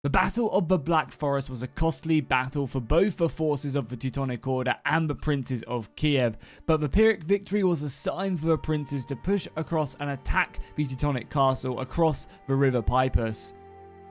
The Battle of the Black Forest was a costly battle for both the forces of the Teutonic Order and the princes of Kiev, but the Pyrrhic victory was a sign for the princes to push across and attack the Teutonic castle across the river Pipus.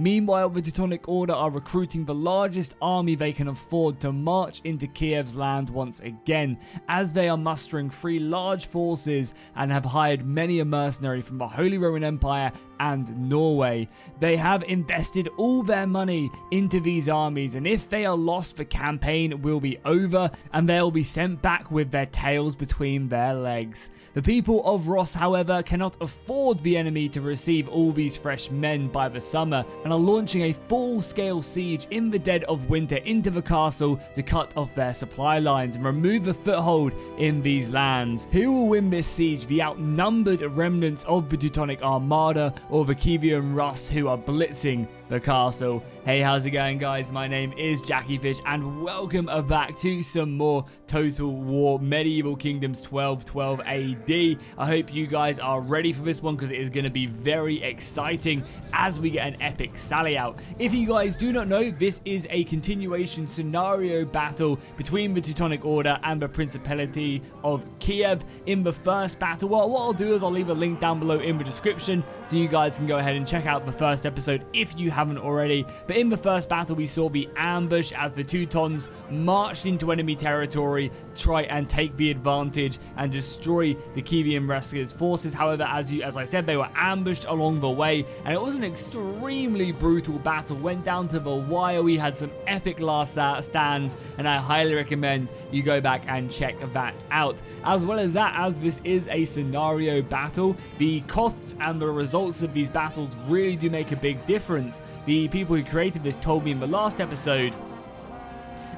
Meanwhile, the Teutonic Order are recruiting the largest army they can afford to march into Kiev's land once again, as they are mustering 3 large forces and have hired many a mercenary from the Holy Roman Empire and Norway. They have invested all their money into these armies, and if they are lost, the campaign will be over and they'll be sent back with their tails between their legs. The people of Ross, however, cannot afford the enemy to receive all these fresh men by the summer and are launching a full-scale siege in the dead of winter into the castle to cut off their supply lines and remove a foothold in these lands. Who will win this siege? The outnumbered remnants of the Teutonic Armada or the Kievian Rus who are blitzing the castle? Hey, how's it going, guys? My name is JackieFish and welcome back to some more Total War Medieval Kingdoms 1212 AD. I hope you guys are ready for this one because it is going to be very exciting as we get an epic sally out. If you guys do not know, this is a continuation scenario battle between the Teutonic Order and the Principality of Kiev. In the first battle, well, what I'll do is I'll leave a link down below in the description so you guys can go ahead and check out the first episode if you haven't already. But in the first battle, we saw the ambush as the Teutons marched into enemy territory, try and take the advantage and destroy the Kievian Rescuers forces. However, as I said, they were ambushed along the way, and it was an extremely brutal battle. Went down to the wire. We had some epic last stands, and I highly recommend you go back and check that out. As well as that, as this is a scenario battle, the costs and the results of these battles really do make a big difference. The people who created this told me in the last episode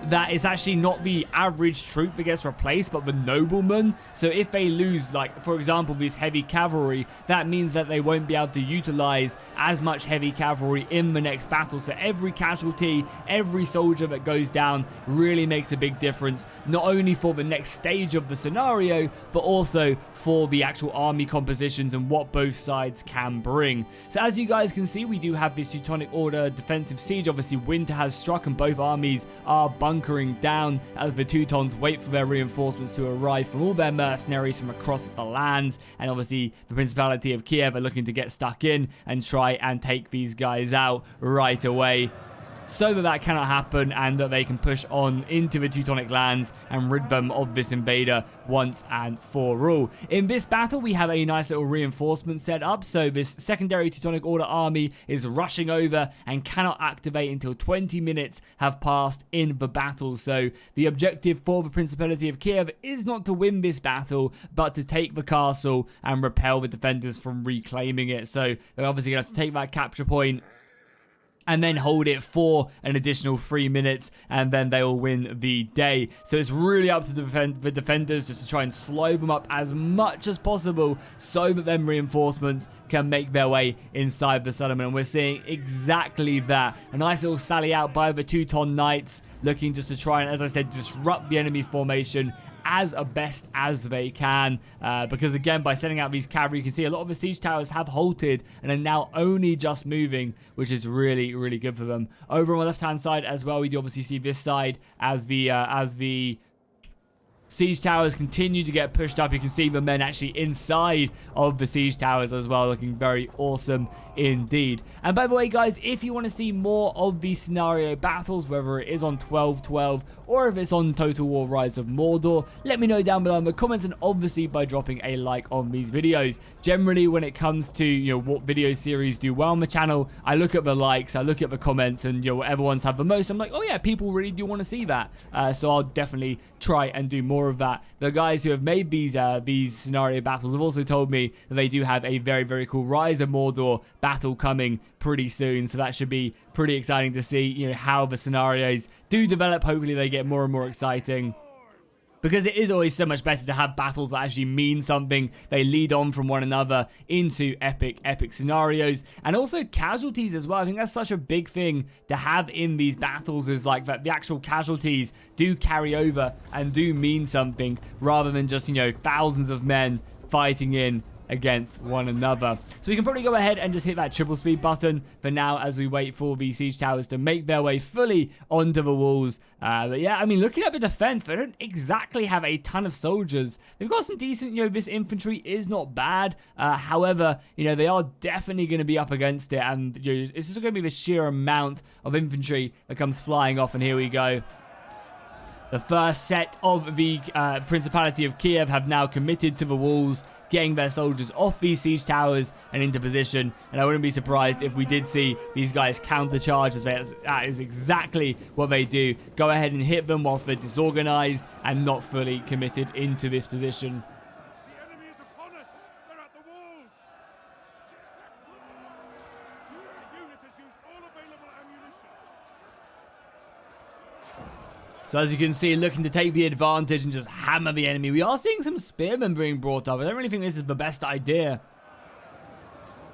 that it's actually not the average troop that gets replaced, but the noblemen. So if they lose, like, for example, this heavy cavalry, that means that they won't be able to utilize as much heavy cavalry in the next battle. So every casualty, every soldier that goes down really makes a big difference, not only for the next stage of the scenario, but also for the actual army compositions and what both sides can bring. So as you guys can see, we do have this Teutonic Order defensive siege. Obviously, winter has struck and both armies are bunkering down as the Teutons wait for their reinforcements to arrive from all their mercenaries from across the lands. And obviously, the Principality of Kiev are looking to get stuck in and try and take these guys out right away, so that cannot happen and that they can push on into the Teutonic lands and rid them of this invader once and for all. In this battle, we have a nice little reinforcement set up. So this secondary Teutonic Order army is rushing over and cannot activate until 20 minutes have passed in the battle. So the objective for the Principality of Kiev is not to win this battle, but to take the castle and repel the defenders from reclaiming it. So they're obviously going to have to take that capture point and then hold it for an additional 3 minutes, and then they will win the day. So it's really up to the defenders just to try and slow them up as much as possible so that them reinforcements can make their way inside the settlement. And we're seeing exactly that. A nice little sally out by the Teuton Knights, looking just to try and, as I said, disrupt the enemy formation as best as they can, because again, by sending out these cavalry, you can see a lot of the siege towers have halted and are now only just moving, which is really, really good for them. Over on the left hand side as well, we do obviously see this side as the siege towers continue to get pushed up. You can see the men actually inside of the siege towers as well, looking very awesome indeed. And by the way, guys, if you want to see more of these scenario battles, whether it is on 1212 or if it's on Total War Rise of Mordor, let me know down below in the comments, and obviously by dropping a like on these videos. Generally, when it comes to, you know, what video series do well on the channel, I look at the likes, I look at the comments, and, you know, whatever ones have the most, I'm like, oh yeah, people really do want to see that. So I'll definitely try and do more of that. The guys who have made these scenario battles have also told me that they do have a very, very cool Rise of Mordor battle coming pretty soon, so that should be pretty exciting to see, you know, how the scenarios do develop. Hopefully they get more and more exciting, because it is always so much better to have battles that actually mean something. They lead on from one another into epic scenarios, and also casualties as well. I think that's such a big thing to have in these battles, is like that the actual casualties do carry over and do mean something, rather than just, you know, thousands of men fighting in against one another. So we can probably go ahead and just hit that triple speed button for now as we wait for the siege towers to make their way fully onto the walls. But yeah, I mean, looking at the defense, they don't exactly have a ton of soldiers. They've got some decent, this infantry is not bad. However, they are definitely going to be up against it, and it's just going to be the sheer amount of infantry that comes flying off, and here we go. The first set of the Principality of Kiev have now committed to the walls, getting their soldiers off these siege towers and into position. And I wouldn't be surprised if we did see these guys countercharge, as that is exactly what they do. Go ahead and hit them whilst they're disorganized and not fully committed into this position. The enemy is upon us. They're at the walls. The unit has used all available ammunition. So as you can see, looking to take the advantage and just hammer the enemy. We are seeing some spearmen being brought up. I don't really think this is the best idea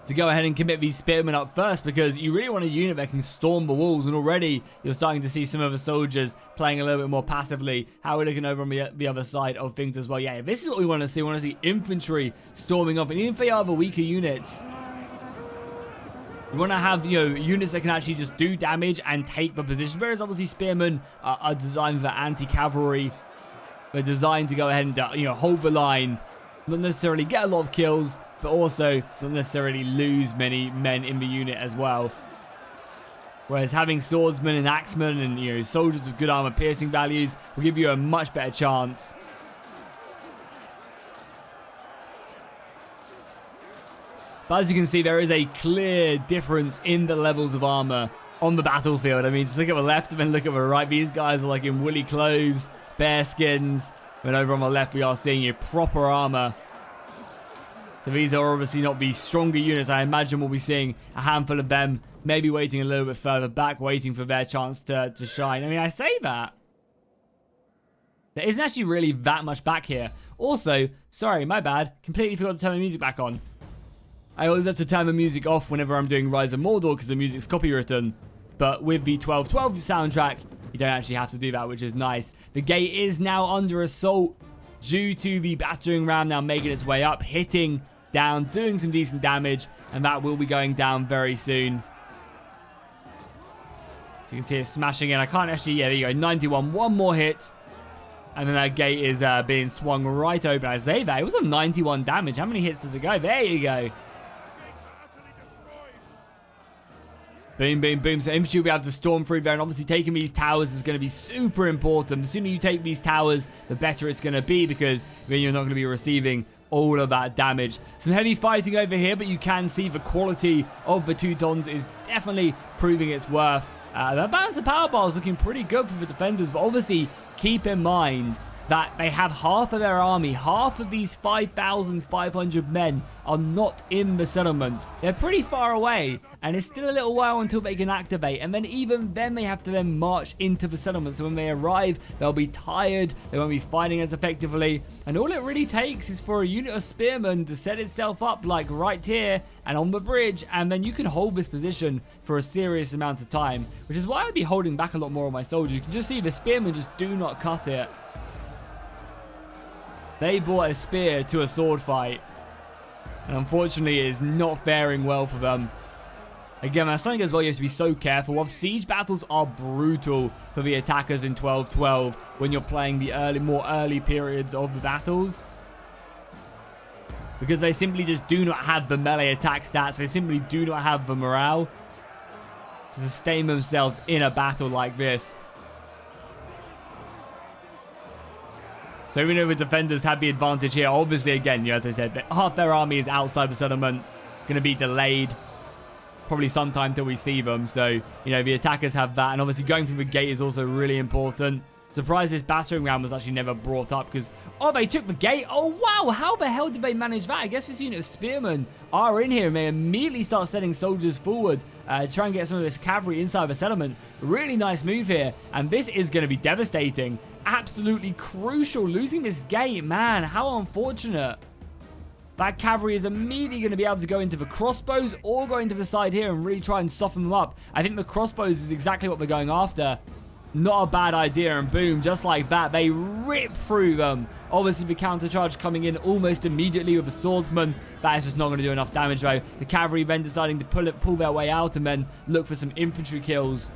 to go ahead and commit these spearmen up first, because you really want a unit that can storm the walls, and already you're starting to see some of the soldiers playing a little bit more passively. How we're looking over on the other side of things as well. Yeah, this is what we want to see. We want to see infantry storming off, and even if they are the weaker units, we want to have, units that can actually just do damage and take the position. Whereas obviously spearmen are designed for anti-cavalry. They're designed to go ahead and, hold the line. Not necessarily get a lot of kills, but also not necessarily lose many men in the unit as well. Whereas having swordsmen and axemen and, soldiers with good armor piercing values will give you a much better chance. But as you can see, there is a clear difference in the levels of armor on the battlefield. I mean, just look at the left and then look at the right. These guys are like in woolly clothes, bear skins. And over on the left, we are seeing your proper armor. So these are obviously not the stronger units. I imagine we'll be seeing a handful of them, maybe waiting a little bit further back, waiting for their chance to shine. I mean, I say that. There isn't actually really that much back here. Also, sorry, my bad. Completely forgot to turn the music back on. I always have to turn the music off whenever I'm doing Rise of Mordor because the music's copywritten. But with the 1212 soundtrack, you don't actually have to do that, which is nice. The gate is now under assault due to the battering ram now making its way up, hitting down, doing some decent damage, and that will be going down very soon. So you can see it smashing in. I can't actually, yeah, there you go, 91, one more hit. And then that gate is being swung right open. I say that, it was on 91 damage. How many hits does it go? There you go. Boom, boom, boom. So infantry will be able to storm through there, and obviously taking these towers is going to be super important. The sooner you take these towers, the better it's going to be, because then you're not going to be receiving all of that damage. Some heavy fighting over here, but you can see the quality of the Teutons is definitely proving its worth. The balance of power bar is looking pretty good for the defenders, but obviously keep in mind that they have half of their army. Half of these 5,500 men are not in the settlement. They're pretty far away, and it's still a little while until they can activate, and then even then they have to then march into the settlement. So when they arrive, they'll be tired, they won't be fighting as effectively, and all it really takes is for a unit of spearmen to set itself up like right here and on the bridge, and then you can hold this position for a serious amount of time, which is why I'd be holding back a lot more on my soldiers. You can just see the spearmen just do not cut it. They brought a spear to a sword fight, and unfortunately it is not faring well for them. Again, that's something as well you have to be so careful of. Siege battles are brutal for the attackers in 12-12 when you're playing the more early periods of the battles, because they simply just do not have the melee attack stats. They simply do not have the morale to sustain themselves in a battle like this. So we know the defenders have the advantage here. Obviously, again, as I said, half their army is outside the settlement, going to be delayed probably sometime till we see them. So, the attackers have that. And obviously going through the gate is also really important. Surprised this battering ram was actually never brought up because, oh, they took the gate. Oh, wow. How the hell did they manage that? I guess this unit of spearmen are in here and they immediately start sending soldiers forward to try and get some of this cavalry inside the settlement. Really nice move here. And this is going to be devastating. Absolutely crucial. Losing this gate, man. How unfortunate. That cavalry is immediately going to be able to go into the crossbows or go into the side here and really try and soften them up. I think the crossbows is exactly what they're going after. Not a bad idea, and boom, just like that, they rip through them. Obviously, the counter-charge coming in almost immediately with the swordsman. That is just not going to do enough damage, though. The cavalry then deciding to pull their way out and then look for some infantry kills.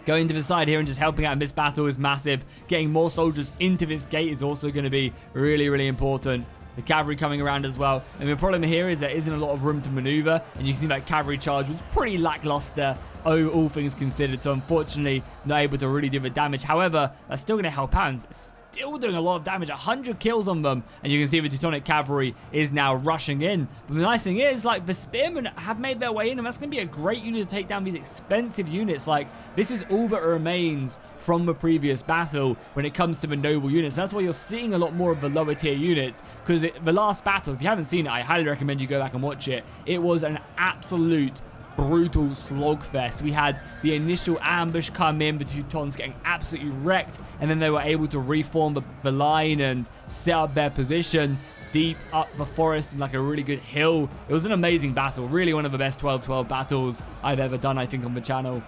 Going to the side here and just helping out in this battle is massive. Getting more soldiers into this gate is also going to be really, really important. The cavalry coming around as well. And the problem here is there isn't a lot of room to maneuver. And you can see that cavalry charge was pretty lackluster, all things considered. So unfortunately, not able to really do the damage. However, that's still going to help out. Still doing a lot of damage, 100 kills on them, and you can see the Teutonic cavalry is now rushing in. But the nice thing is, like, the spearmen have made their way in, and that's going to be a great unit to take down these expensive units. Like, this is all that remains from the previous battle when it comes to the noble units. That's why you're seeing a lot more of the lower tier units, because the last battle, if you haven't seen it, I highly recommend you go back and watch it. It was an absolute brutal slogfest. We had the initial ambush come in, the Teutons getting absolutely wrecked, and then they were able to reform the line and set up their position deep up the forest in like a really good hill. It was an amazing battle, really one of the best 12-12 battles I've ever done, I think, on the channel.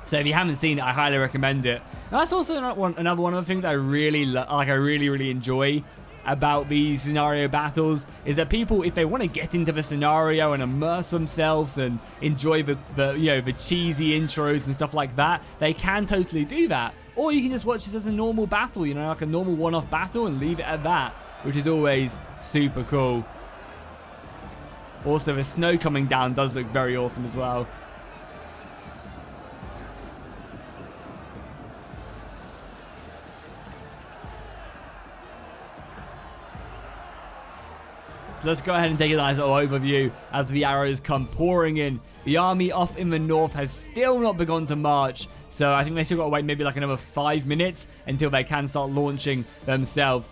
So if you haven't seen it, I highly recommend it. And that's also another one of the things I really really enjoy about these scenario battles, is that people, if they want to get into the scenario and immerse themselves and enjoy the cheesy intros and stuff like that, they can totally do that. Or you can just watch this as a normal battle, you know, like a normal one-off battle, and leave it at that, which is always super cool. Also, the snow coming down does look very awesome as well. So let's go ahead and take a nice little overview as the arrows come pouring in. The army off in the north has still not begun to march, so I think they still got to wait maybe like another 5 minutes until they can start launching themselves,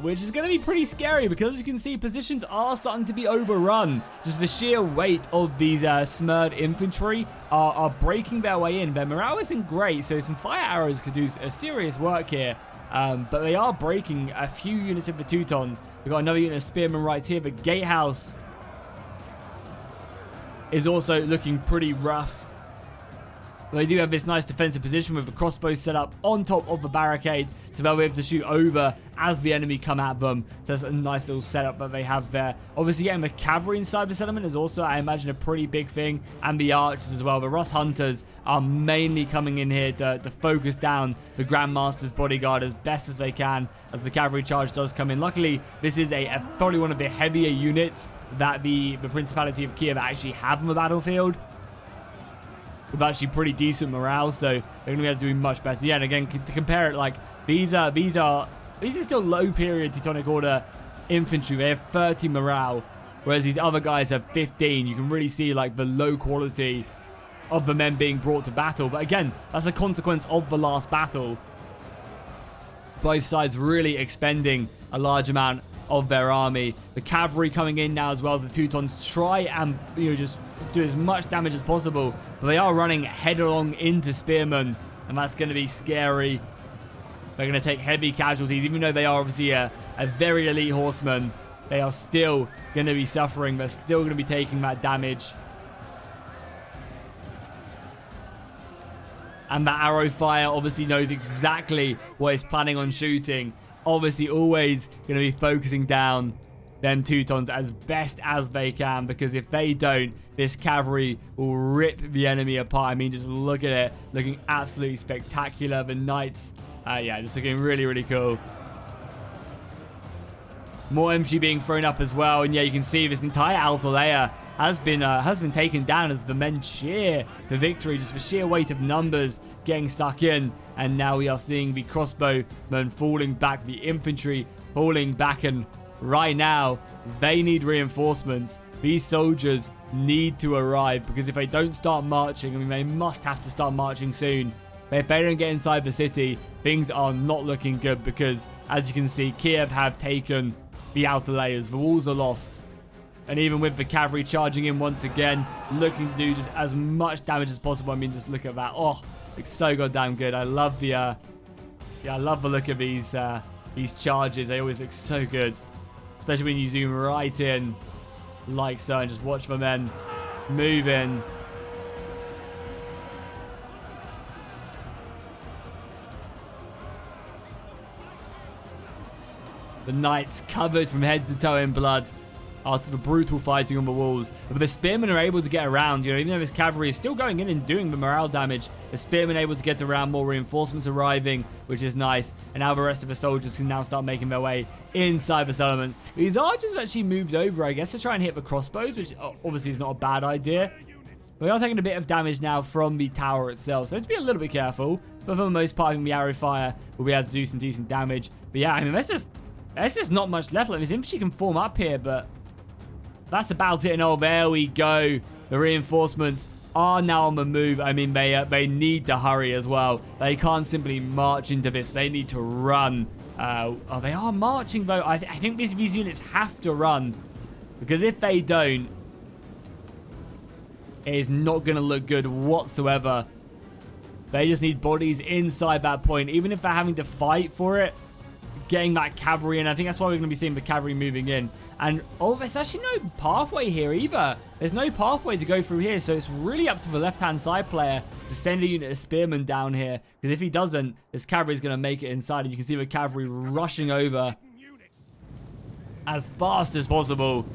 which is going to be pretty scary because, as you can see, positions are starting to be overrun. Just the sheer weight of these smeared infantry are breaking their way in. Their morale isn't great, so some fire arrows could do a serious work here. But they are breaking a few units of the Teutons. We've got another unit of spearmen right here. The gatehouse is also looking pretty rough. They do have this nice defensive position with the crossbows set up on top of the barricade, so they'll be able to shoot over as the enemy come at them. So that's a nice little setup that they have there. Obviously, getting the cavalry inside the settlement is also, I imagine, a pretty big thing, and the archers as well. The Rus hunters are mainly coming in here to focus down the Grandmaster's bodyguard as best as they can, as the cavalry charge does come in. Luckily, this is probably one of the heavier units that the Principality of Kiev actually have on the battlefield, with actually pretty decent morale, so they're going to be able to do much better. Yeah, and again, to compare it, like, these are still low period Teutonic Order infantry. They have 30 morale, whereas these other guys have 15. You can really see, like, the low quality of the men being brought to battle. But again, that's a consequence of the last battle. Both sides really expending a large amount of their army. The cavalry coming in now as well as the Teutons try and, you know, just do as much damage as possible, but they are running headlong into spearmen, and that's going to be scary. They're going to take heavy casualties, even though they are obviously a very elite horseman. They are still going to be suffering. They're still going to be taking that damage. And that arrow fire obviously knows exactly what it's planning on shooting. Obviously always going to be focusing down them Teutons as best as they can, because if they don't, this cavalry will rip the enemy apart. I mean, just look at it, looking absolutely spectacular. The knights, yeah, just looking really, really cool. More infantry being thrown up as well, and yeah, you can see this entire Altalea has been taken down as the men cheer the victory, just for sheer weight of numbers getting stuck in. And now we are seeing the crossbowmen falling back, the infantry falling back, and right now they need reinforcements. These soldiers need to arrive, because if they don't start marching, I mean, they must have to start marching soon. But if they don't get inside the city, things are not looking good, because as you can see, Kiev have taken the outer layers. The walls are lost. And even with the cavalry charging in once again, looking to do just as much damage as possible. I mean, just look at that. Oh, it's so goddamn good. I love the I love the look of these charges. They always look so good, especially when you zoom right in like so and just watch the men move in. The knights covered from head to toe in blood after the brutal fighting on the walls. But the spearmen are able to get around, you know, even though this cavalry is still going in and doing the morale damage. The spearmen are able to get around, more reinforcements arriving, which is nice. And now the rest of the soldiers can now start making their way inside the settlement. These archers have actually moved over, I guess, to try and hit the crossbows, which obviously is not a bad idea. We are taking a bit of damage now from the tower itself, so let's be a little bit careful. But for the most part, I think the arrow fire will be able to do some decent damage. But yeah, I mean, there's just not much left. Like, this infantry can form up here, but that's about it. And oh, there we go. The reinforcements are now on the move. I mean, they need to hurry as well. They can't simply march into this. They need to run. Oh, they are marching, though. I think these units have to run, because if they don't, it is not going to look good whatsoever. They just need bodies inside that point. Even if they're having to fight for it, getting that cavalry in. I think that's why we're going to be seeing the cavalry moving in. And, oh, there's actually no pathway here either. There's no pathway to go through here. So it's really up to the left-hand side player to send a unit of spearmen down here. Because if he doesn't, this cavalry is going to make it inside. And you can see the cavalry rushing over as fast as possible.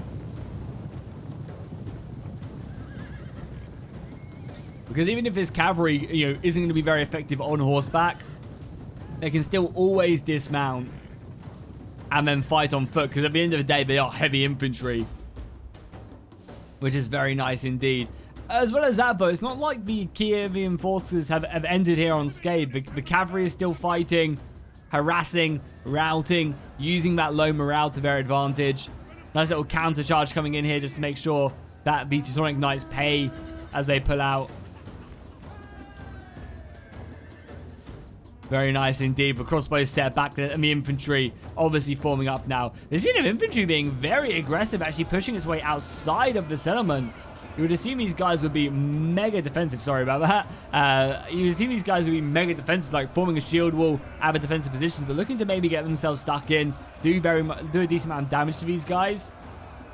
Because even if this cavalry, you know, isn't going to be very effective on horseback, they can still always dismount and then fight on foot. Because at the end of the day, they are heavy infantry, which is very nice indeed. As well as that, though, it's not like the Kievan forces have ended here unscathed. The cavalry is still fighting, harassing, routing, using that low morale to their advantage. Nice little counter charge coming in here just to make sure that the Teutonic knights pay as they pull out. Very nice indeed. The crossbows set back and the infantry obviously forming up now. This unit of infantry being very aggressive, actually pushing its way outside of the settlement. You would assume these guys would be mega defensive. Sorry about that. You would assume these guys would be mega defensive, like forming a shield wall out of defensive positions, but looking to maybe get themselves stuck in, do a decent amount of damage to these guys.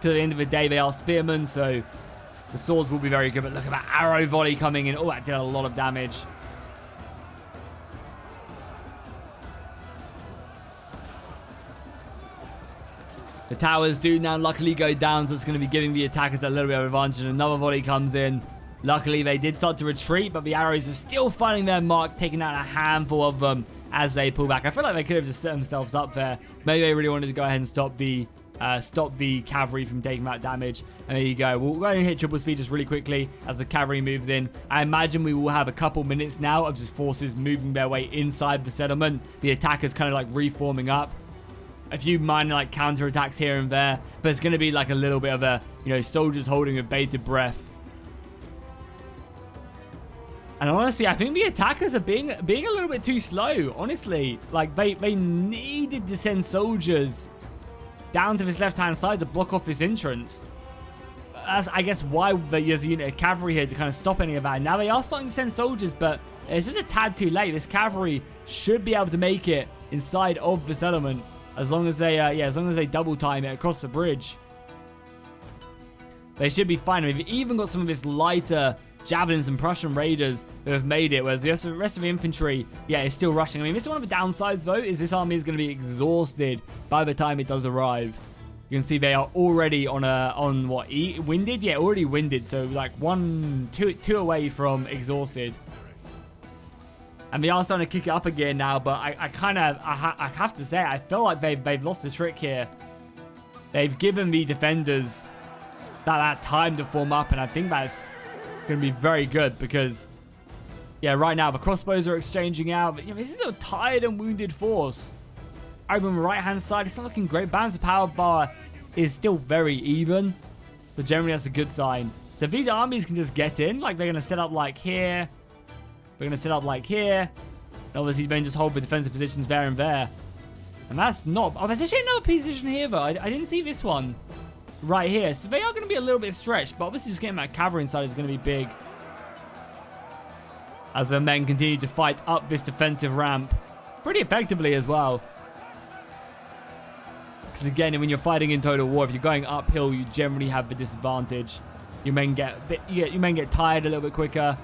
To the end of the day, they are spearmen, so the swords will be very good. But look at that arrow volley coming in. Oh, that did a lot of damage. The towers do now luckily go down, so it's going to be giving the attackers a little bit of advantage. Another volley comes in. Luckily, they did start to retreat, but the arrows are still finding their mark, taking out a handful of them as they pull back. I feel like they could have just set themselves up there. Maybe they really wanted to go ahead and stop the cavalry from taking that damage. And there you go. We'll go ahead and hit triple speed just really quickly as the cavalry moves in. I imagine we will have a couple minutes now of just forces moving their way inside the settlement. The attackers kind of like reforming up. A few minor like counterattacks here and there, but it's going to be like a little bit of a, you know, soldiers holding a bated breath. And honestly, I think the attackers are being a little bit too slow, honestly. Like, they needed to send soldiers down to this left-hand side to block off this entrance. That's, I guess, why there's a unit of cavalry here to kind of stop any of that. Now they are starting to send soldiers, but it's just a tad too late. This cavalry should be able to make it inside of the settlement. As long as they double time it across the bridge, they should be fine. We've even got some of this lighter javelins and Prussian raiders who have made it, whereas the rest of the infantry, yeah, is still rushing. I mean, this is one of the downsides, though, is this army is going to be exhausted by the time it does arrive. You can see they are already winded? Yeah, already winded. So like two away from exhausted. And they are starting to kick it up again now, but I have to say, I feel like they've lost the trick here. They've given the defenders that time to form up, and I think that's going to be very good because, yeah, right now the crossbows are exchanging out. But, you know, this is a tired and wounded force. Over on the right-hand side, it's not looking great. Balance of power bar is still very even, but generally that's a good sign. So if these armies can just get in, like they're going to set up like here, we're going to set up like here. And obviously, then just hold the defensive positions there and there. And that's not... Oh, there's actually another position here, though. I didn't see this one right here. So they are going to be a little bit stretched. But obviously, just getting that cavalry inside is going to be big. As the men continue to fight up this defensive ramp. Pretty effectively as well. Because again, when you're fighting in total war, if you're going uphill, you generally have the disadvantage. Your men get tired a little bit quicker.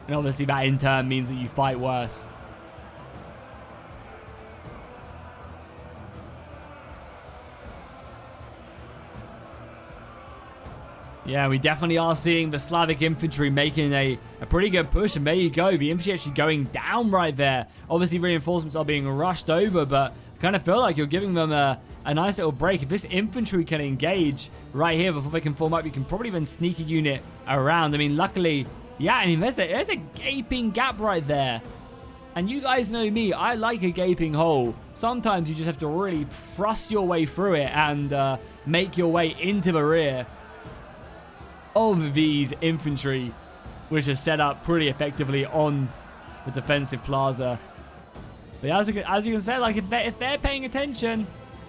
And obviously that in turn means that you fight worse. Yeah, we definitely are seeing the Slavic infantry making a pretty good push. And there you go. The infantry actually going down right there. Obviously, reinforcements are being rushed over, but I kind of feel like you're giving them a nice little break. If this infantry can engage right here before they can form up, you can probably then sneak a unit around. I mean, luckily, yeah, I mean, there's a gaping gap right there. And you guys know me, I like a gaping hole. Sometimes you just have to really thrust your way through it and make your way into the rear of these infantry, which are set up pretty effectively on the defensive plaza. But as you can say, like if they're paying attention,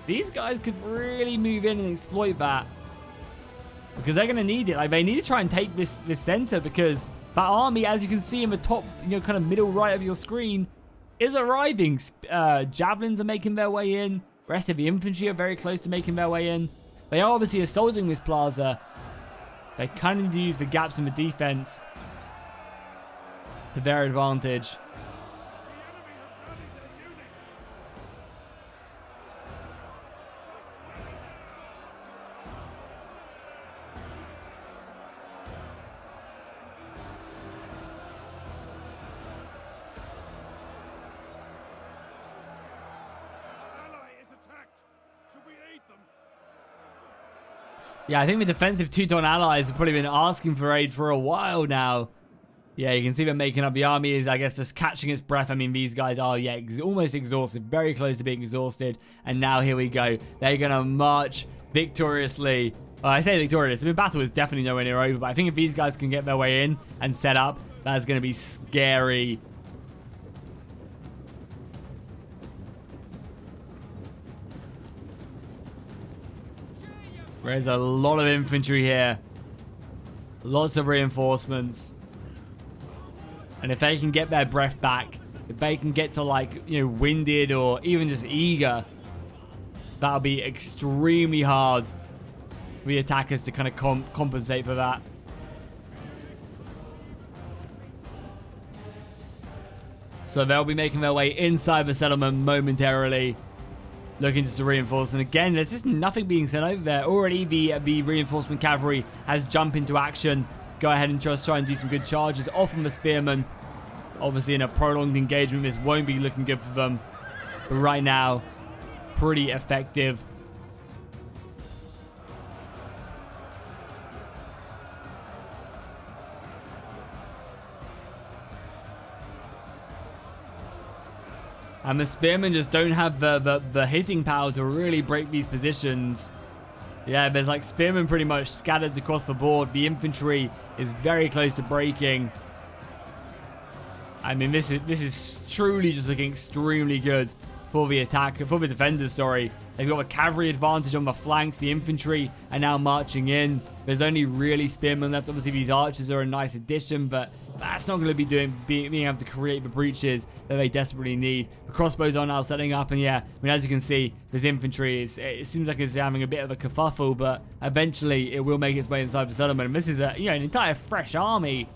these guys could really move in and exploit that, because they're going to need it. Like, they need to try and take this center, because that army, as you can see in the top, kind of middle right of your screen, is arriving. Javelins are making their way in. The rest of the infantry are very close to making their way in. They are obviously assaulting this plaza. They kind of need to use the gaps in the defense to their advantage. Yeah, I think the defensive Teuton allies have probably been asking for aid for a while now. Yeah, you can see them making up. The army is, I guess, just catching its breath. I mean, these guys are, yeah, almost exhausted. Very close to being exhausted. And now here we go. They're going to march victoriously. Well, I say victorious. The battle is definitely nowhere near over. But I think if these guys can get their way in and set up, that's going to be scary. There's a lot of infantry here. Lots of reinforcements. And if they can get their breath back, if they can get to, like, winded or even just eager, that'll be extremely hard for the attackers to kind of compensate for that. So they'll be making their way inside the settlement momentarily, looking just to reinforce. And again, there's just nothing being sent over there. Already the reinforcement cavalry has jumped into action. Go ahead and just try and do some good charges off from the spearmen. Obviously, in a prolonged engagement, this won't be looking good for them. But right now, pretty effective. And the spearmen just don't have the hitting power to really break these positions. Yeah, there's like spearmen pretty much scattered across the board. The infantry is very close to breaking. I mean, this is truly just looking extremely good for the defenders, sorry. They've got a cavalry advantage on the flanks. The infantry are now marching in. There's only really spearmen left. Obviously, these archers are a nice addition, but that's not going to be being able to create the breaches that they desperately need. The crossbows are now setting up, and yeah, I mean, as you can see, this infantry it seems like it's having a bit of a kerfuffle, but eventually it will make its way inside the settlement. And this is an entire fresh army.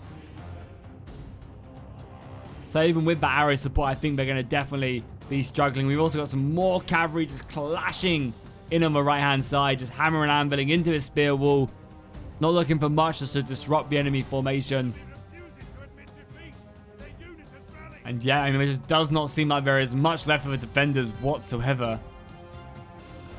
So even with that arrow support, I think they're going to definitely be struggling. We've also got some more cavalry just clashing in on the right-hand side, just hammering and anviling into his spear wall. Not looking for much just to disrupt the enemy formation. And yeah, I mean, it just does not seem like there is much left for the defenders whatsoever.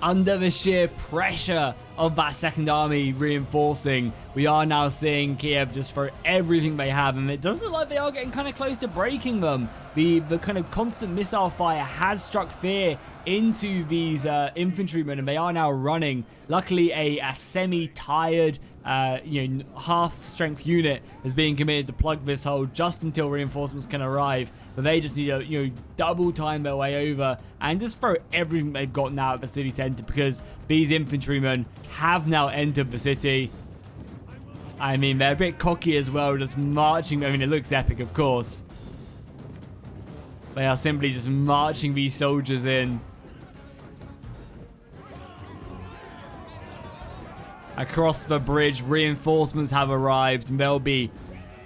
Under the sheer pressure of that second army reinforcing, we are now seeing Kiev just throw everything they have, and it does look like they are getting kind of close to breaking them. The kind of constant missile fire has struck fear into these infantrymen, and they are now running. Luckily, a semi-tired, half-strength unit is being committed to plug this hole just until reinforcements can arrive. But they just need to, double time their way over and just throw everything they've got now at the city center, because these infantrymen have now entered the city. I mean, they're a bit cocky as well, just marching. I mean, it looks epic, of course. They are simply just marching these soldiers in. Across the bridge, reinforcements have arrived, and they'll be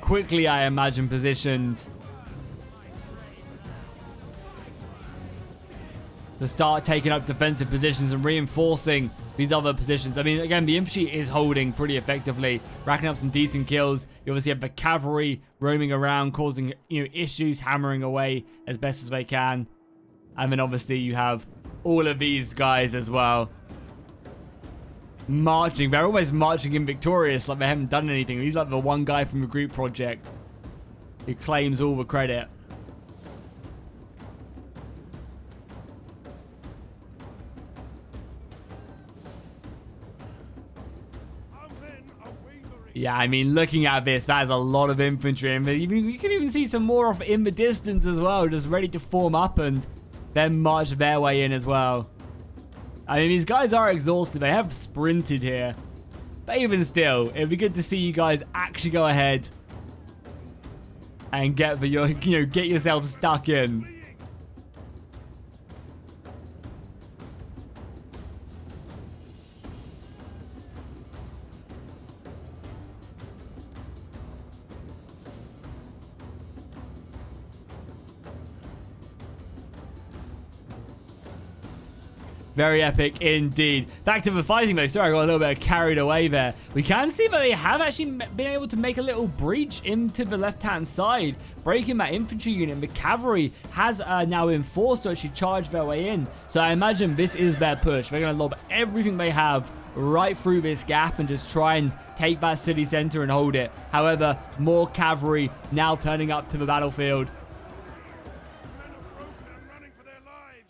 quickly, I imagine, positioned to start taking up defensive positions and reinforcing these other positions. I mean, again, the infantry is holding pretty effectively, racking up some decent kills. You obviously have the cavalry roaming around, causing, you know, issues, hammering away as best as they can. And then obviously you have all of these guys as well. Marching. They're almost marching in victorious, like they haven't done anything. He's like the one guy from the group project who claims all the credit. Our men are wavering. Yeah, I mean, looking at this, that is a lot of infantry. And you can even see some more off in the distance as well, just ready to form up and then march their way in as well. I mean, these guys are exhausted. They have sprinted here. But even still, it'd be good to see you guys actually go ahead and get get yourself stuck in. Very epic indeed. Back to the fighting though. Sorry, I got a little bit carried away there. We can see that they have actually been able to make a little breach into the left-hand side, breaking that infantry unit. The cavalry has now been forced to actually charge their way in. So I imagine this is their push. They're going to lob everything they have right through this gap and just try and take that city center and hold it. However, more cavalry now turning up to the battlefield. Men are broken and running for their lives.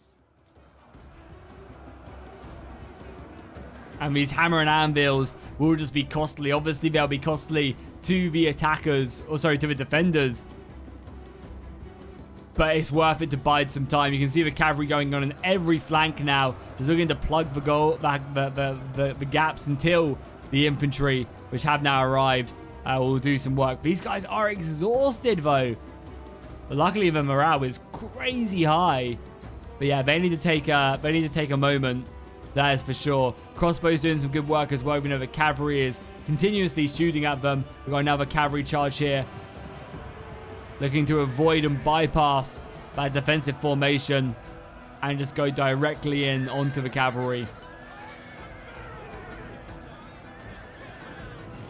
And these hammer and anvils will just be costly. Obviously, they'll be costly to the attackers, or sorry, to the defenders. But it's worth it to bide some time. You can see the cavalry going on in every flank now, just looking to plug the gaps until the infantry, which have now arrived, will do some work. These guys are exhausted though. But luckily, the morale is crazy high. But yeah, they need to take a moment. That is for sure. Crossbows doing some good work as well. Even though the cavalry is continuously shooting at them. We've got another cavalry charge here. Looking to avoid and bypass that defensive formation. And just go directly in onto the cavalry.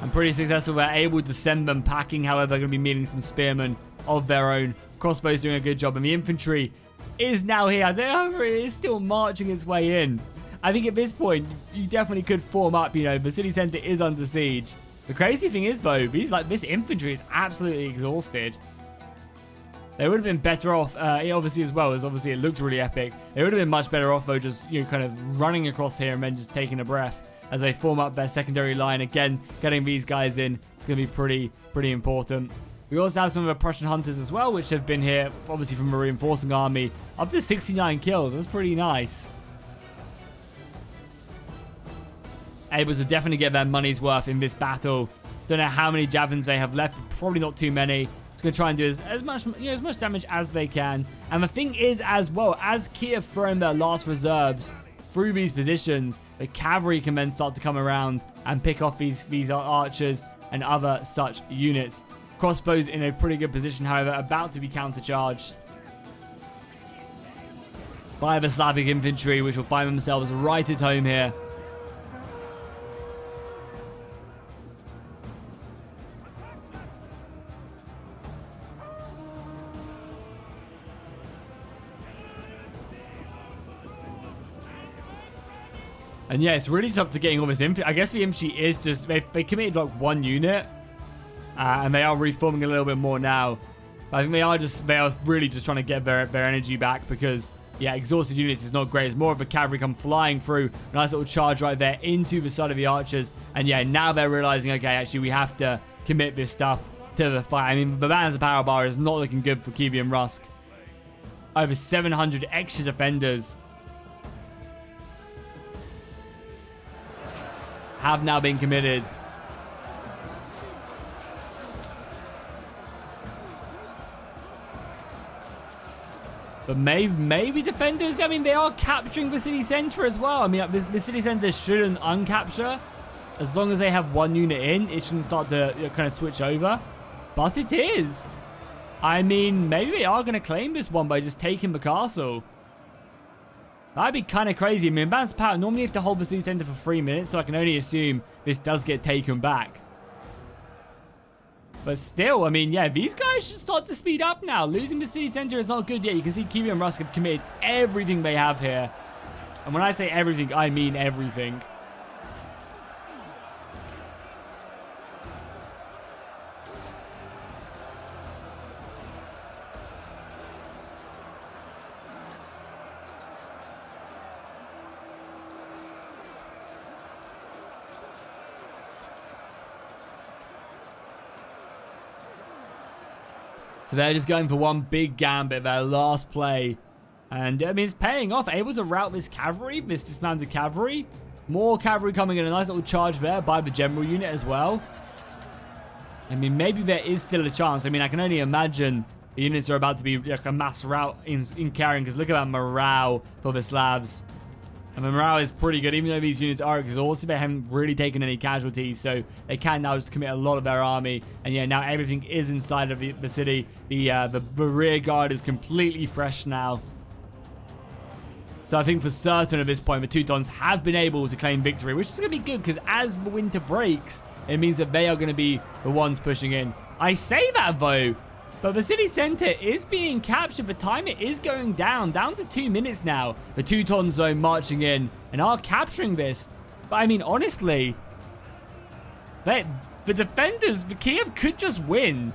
I'm pretty successful. We're able to send them packing. However, they're going to be meeting some spearmen of their own. Crossbows doing a good job. And the infantry is now here. It is still marching its way in. I think at this point, you definitely could form up, you know, the city center is under siege. The crazy thing is, though, this infantry is absolutely exhausted. They would have been better off, obviously, as well, as obviously it looked really epic. They would have been much better off, though, just, you know, kind of running across here and then just taking a breath as they form up their secondary line. Again, getting these guys in, it's going to be pretty important. We also have some of the Prussian hunters as well, which have been here, obviously, from a reinforcing army. Up to 69 kills. That's pretty nice. Able to definitely get their money's worth in this battle. Don't know how many javelins they have left. Probably not too many. Just going to try and do as much damage as they can. And the thing is, as well, as Kiev throw in their last reserves through these positions, the cavalry can then start to come around and pick off these archers and other such units. Crossbows in a pretty good position, however, about to be countercharged by the Slavic infantry, which will find themselves right at home here. And yeah, it's really tough to getting all this infantry. I guess the infantry is just, they committed like one unit. And they are reforming a little bit more now. But I think they are really just trying to get their energy back because, yeah, exhausted units is not great. It's more of a cavalry come flying through. A nice little charge right there into the side of the archers. And yeah, now they're realizing, okay, actually we have to commit this stuff to the fight. I mean, the Banner's power bar is not looking good for Kiev and Rusk. Over 700 extra defenders have now been committed. But maybe defenders, I mean, they are capturing the city center as well. I mean, the city center shouldn't uncapture. As long as they have one unit in, it shouldn't start to kind of switch over. But it is. I mean, maybe they are going to claim this one by just taking the castle. That'd be kind of crazy. I mean, balance power, normally you have to hold the city center for 3 minutes, so I can only assume this does get taken back. But still, I mean, yeah, these guys should start to speed up now. Losing the city center is not good yet. You can see Kiwi and Rusk have committed everything they have here. And when I say everything, I mean everything. So they're just going for one big gambit, their last play. And, I mean, it's paying off. Able to rout this cavalry, this dismounted cavalry. More cavalry coming in. A nice little charge there by the general unit as well. I mean, maybe there is still a chance. I mean, I can only imagine the units are about to be like a mass rout in carrying. Because look at that morale for the Slavs. And the morale is pretty good, even though these units are exhausted. They haven't really taken any casualties, so they can now just commit a lot of their army. And yeah, now everything is inside of the city. The rear guard is completely fresh now. So I think for certain at this point, the Teutons have been able to claim victory, which is going to be good, because as the winter breaks, it means that they are going to be the ones pushing in. I say that, though, but the city center is being captured. The timer is going down to 2 minutes now. The Teutons, though, marching in and are capturing this. But, I mean, honestly, the defenders, the Kiev could just win.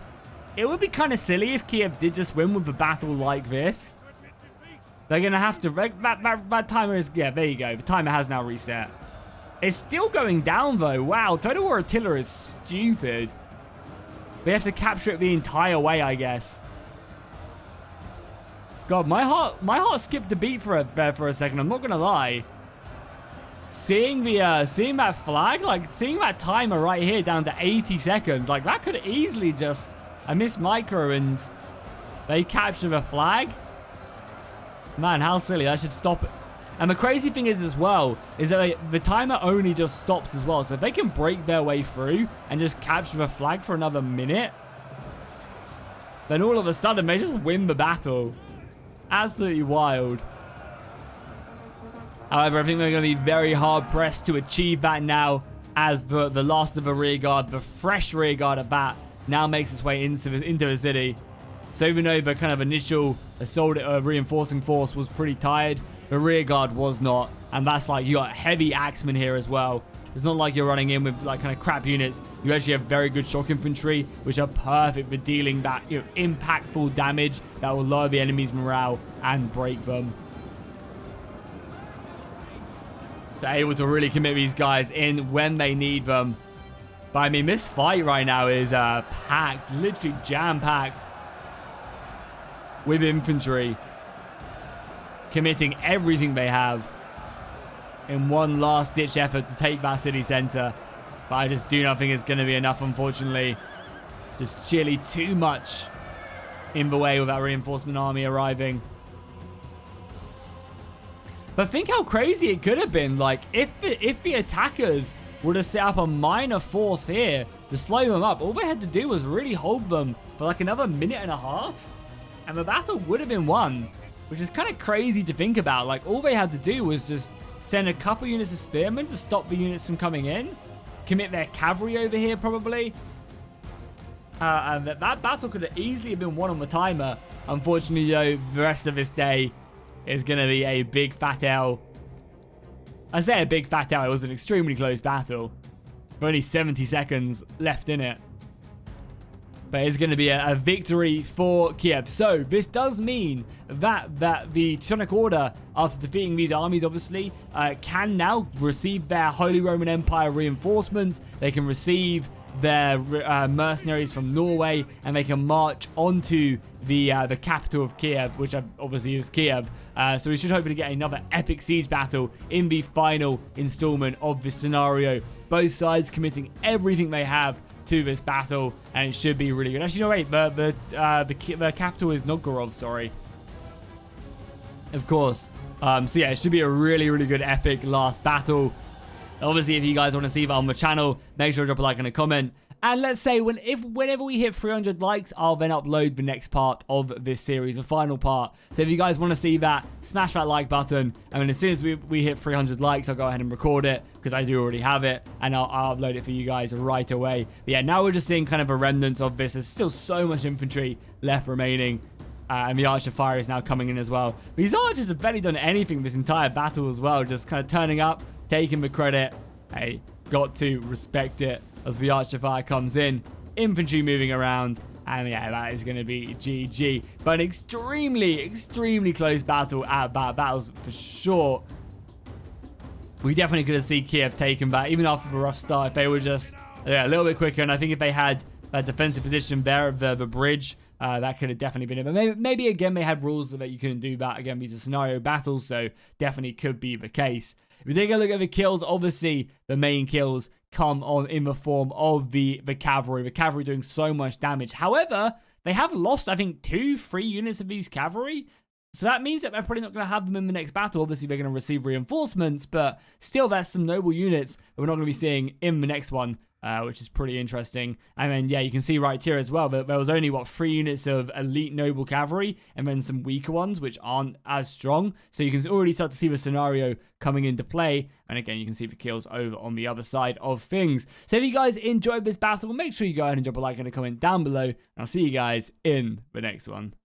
It would be kind of silly if Kiev did just win with a battle like this. They're going to have to... That timer is... Yeah, there you go. The timer has now reset. It's still going down, though. Wow, Total War Artillery is stupid. They have to capture it the entire way, I guess. God, my heart skipped a beat for a second. I'm not gonna lie. Seeing that flag, like seeing that timer right here down to 80 seconds, like that could easily just I miss micro and they capture the flag. Man, how silly! I should stop it. And the crazy thing is as well, is that the timer only just stops as well. So if they can break their way through and just capture the flag for another minute, then all of a sudden they just win the battle. Absolutely wild. However, I think they're going to be very hard pressed to achieve that now, as the last of the rear guard, the fresh rear guard at that, now makes its way into the city. So even though the kind of initial assault reinforcing force was pretty tired, the rear guard was not, and that's like you got heavy axemen here as well. It's not like you're running in with like kind of crap units. You actually have very good shock infantry, which are perfect for dealing that impactful damage that will lower the enemy's morale and break them. So able to really commit these guys in when they need them. But I mean, this fight right now is packed, literally jam-packed with infantry. Committing everything they have in one last-ditch effort to take that city center. But I just do not think it's going to be enough, unfortunately. Just sheerly too much in the way with that reinforcement army arriving. But think how crazy it could have been. Like, if the attackers would have set up a minor force here to slow them up, all they had to do was really hold them for like another minute and a half, and the battle would have been won. Which is kind of crazy to think about. Like, all they had to do was just send a couple units of spearmen to stop the units from coming in. Commit their cavalry over here, probably. And that battle could have easily been won on the timer. Unfortunately, though, the rest of this day is going to be a big fat L. I say a big fat L. It was an extremely close battle. With only 70 seconds left in it. But it's going to be a victory for Kiev. So this does mean that the Teutonic Order, after defeating these armies, obviously, can now receive their Holy Roman Empire reinforcements. They can receive their mercenaries from Norway, and they can march onto the capital of Kiev, which obviously is Kiev. So we should hopefully get another epic siege battle in the final installment of this scenario. Both sides committing everything they have to this battle, and it should be really good. Actually, no, wait, the capital is Novgorod, sorry. Of course. So yeah, it should be a really, really good epic last battle. Obviously, if you guys want to see that on the channel, make sure to drop a like and a comment. And let's say whenever we hit 300 likes, I'll then upload the next part of this series, the final part. So if you guys want to see that, smash that like button. And then as soon as we hit 300 likes, I'll go ahead and record it because I do already have it. And I'll upload it for you guys right away. But yeah, now we're just seeing kind of a remnant of this. There's still so much infantry left remaining. And the Archer Fire is now coming in as well. These archers have barely done anything this entire battle as well. Just kind of turning up, taking the credit. Hey, got to respect it as the Archer Fire comes in. Infantry moving around. And yeah, that is going to be GG. But an extremely, extremely close battle at battles for sure. We definitely could have seen Kiev taken back, even after the rough start, if they were just a little bit quicker. And I think if they had a defensive position there of the bridge, that could have definitely been it. But maybe again, they had rules that you couldn't do that. Again, these are scenario battles, so definitely could be the case. If we take a look at the kills, obviously the main kills come on in the form of the cavalry. The cavalry doing so much damage. However, they have lost, I think, 2-3 units of these cavalry. So that means that they're probably not going to have them in the next battle. Obviously, they're going to receive reinforcements, but still, that's some noble units that we're not going to be seeing in the next one. Which is pretty interesting. And then, yeah, you can see right here as well that there was only, 3 units of elite noble cavalry and then some weaker ones, which aren't as strong. So you can already start to see the scenario coming into play. And again, you can see the kills over on the other side of things. So if you guys enjoyed this battle, make sure you go ahead and drop a like and a comment down below. And I'll see you guys in the next one.